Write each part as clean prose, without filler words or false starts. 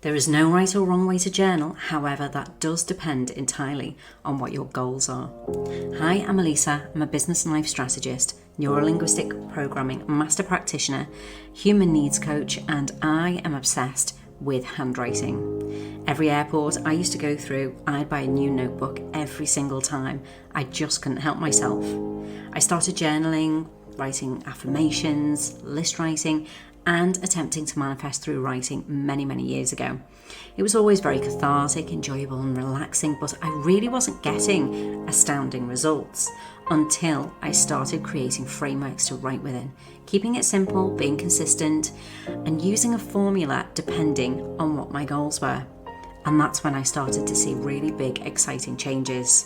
There is no right or wrong way to journal, however, that does depend entirely on what your goals are. Hi, I'm Elisa. I'm a business and life strategist, neurolinguistic programming master practitioner, human needs coach, and I am obsessed with handwriting. Every airport I used to go through, I'd buy a new notebook every single time. I just couldn't help myself. I started journaling, writing affirmations, list writing, and attempting to manifest through writing many years ago. It was always very cathartic, enjoyable and relaxing, but I really wasn't getting astounding results until I started creating frameworks to write within, keeping it simple, being consistent, and using a formula depending on what my goals were. And that's when I started to see really big, exciting changes.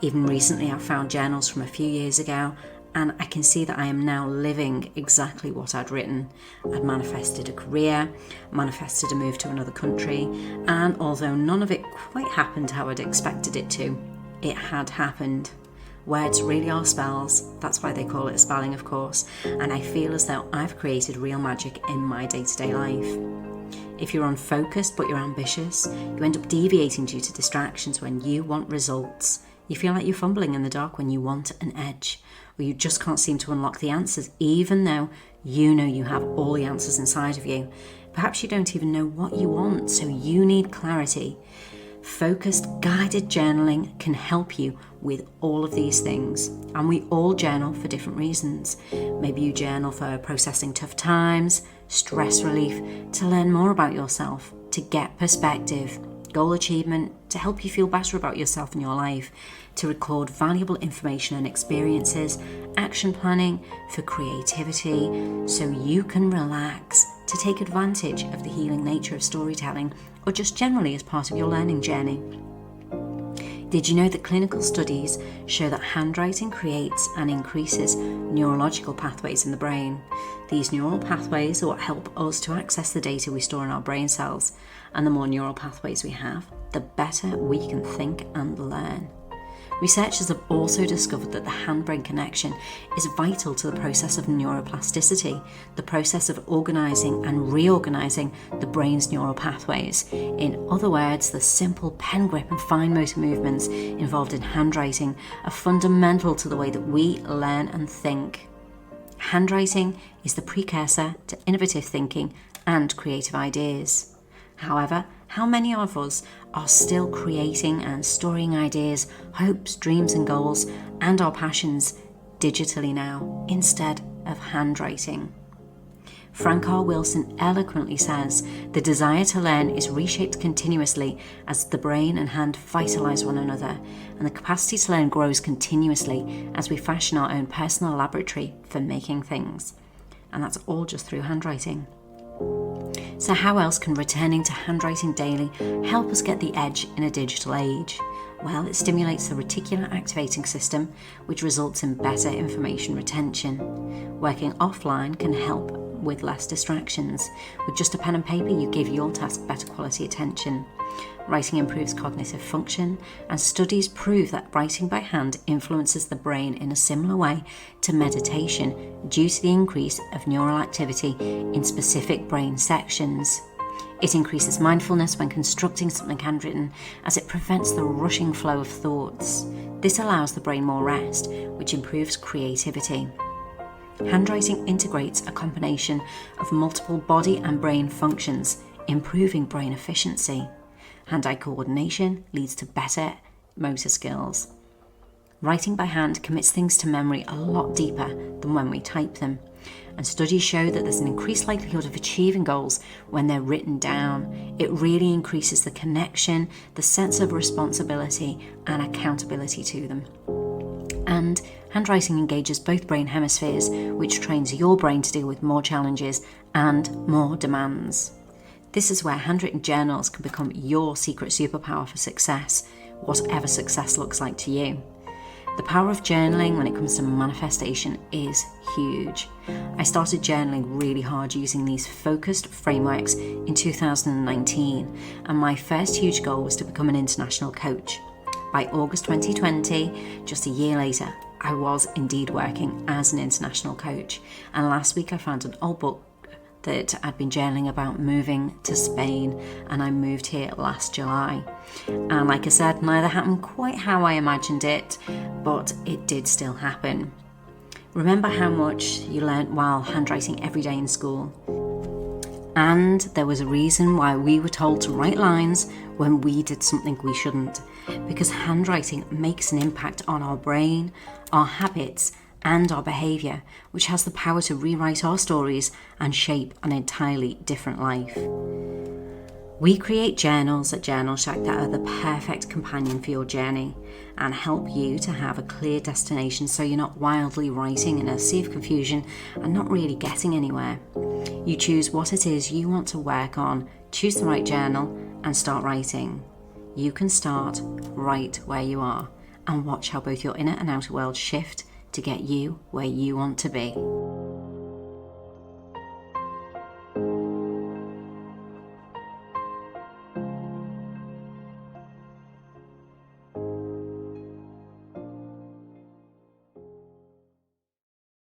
Even recently, I found journals from a few years ago, and I can see that I am now living exactly what I'd written. I'd manifested a career, manifested a move to another country, and although none of it quite happened how I'd expected it to, it had happened. Words really are spells. That's why they call it a spelling, of course, and I feel as though I've created real magic in my day-to-day life. If you're unfocused but you're ambitious, you end up deviating due to distractions when you want results. You feel like you're fumbling in the dark when you want an edge, or you just can't seem to unlock the answers, even though you know you have all the answers inside of you. Perhaps you don't even know what you want, so you need clarity. Focused, guided journaling can help you with all of these things. And we all journal for different reasons. Maybe you journal for processing tough times, stress relief, to learn more about yourself, to get perspective, goal achievement, to help you feel better about yourself and your life, to record valuable information and experiences, action planning, for creativity, so you can relax, to take advantage of the healing nature of storytelling, or just generally as part of your learning journey. Did you know that clinical studies show that handwriting creates and increases neurological pathways in the brain? These neural pathways are what help us to access the data we store in our brain cells, and the more neural pathways we have, the better we can think and learn. Researchers have also discovered that the hand-brain connection is vital to the process of neuroplasticity, the process of organising and reorganising the brain's neural pathways. In other words, the simple pen grip and fine motor movements involved in handwriting are fundamental to the way that we learn and think. Handwriting is the precursor to innovative thinking and creative ideas. However, how many of us are still creating and storing ideas, hopes, dreams and goals, and our passions digitally now, instead of handwriting? Frank R. Wilson eloquently says, "The desire to learn is reshaped continuously as the brain and hand vitalise one another, and the capacity to learn grows continuously as we fashion our own personal laboratory for making things." And that's all just through handwriting. So how else can returning to handwriting daily help us get the edge in a digital age? Well, it stimulates the reticular activating system, which results in better information retention. Working offline can help with less distractions. With just a pen and paper, you give your task better quality attention. Writing improves cognitive function, and studies prove that writing by hand influences the brain in a similar way to meditation due to the increase of neural activity in specific brain sections. It increases mindfulness when constructing something handwritten, as it prevents the rushing flow of thoughts. This allows the brain more rest, which improves creativity. Handwriting integrates a combination of multiple body and brain functions, improving brain efficiency. Hand-eye coordination leads to better motor skills. Writing by hand commits things to memory a lot deeper than when we type them, and studies show that there's an increased likelihood of achieving goals when they're written down. It really increases the connection, the sense of responsibility and accountability to them. And handwriting engages both brain hemispheres, which trains your brain to deal with more challenges and more demands. This is where handwritten journals can become your secret superpower for success, whatever success looks like to you. The power of journaling when it comes to manifestation is huge. I started journaling really hard using these focused frameworks in 2019, and my first huge goal was to become an international coach. By August 2020, just a year later, I was indeed working as an international coach, and last week I found an old book that I'd been journaling about moving to Spain, and I moved here last July. And like I said, neither happened quite how I imagined it, but it did still happen. Remember how much you learnt while handwriting every day in school? And there was a reason why we were told to write lines when we did something we shouldn't, because handwriting makes an impact on our brain, our habits, and our behaviour, which has the power to rewrite our stories and shape an entirely different life. We create journals at Journal Shack that are the perfect companion for your journey and help you to have a clear destination so you're not wildly writing in a sea of confusion and not really getting anywhere. You choose what it is you want to work on, choose the right journal, and start writing. You can start right where you are and watch how both your inner and outer world shift to get you where you want to be.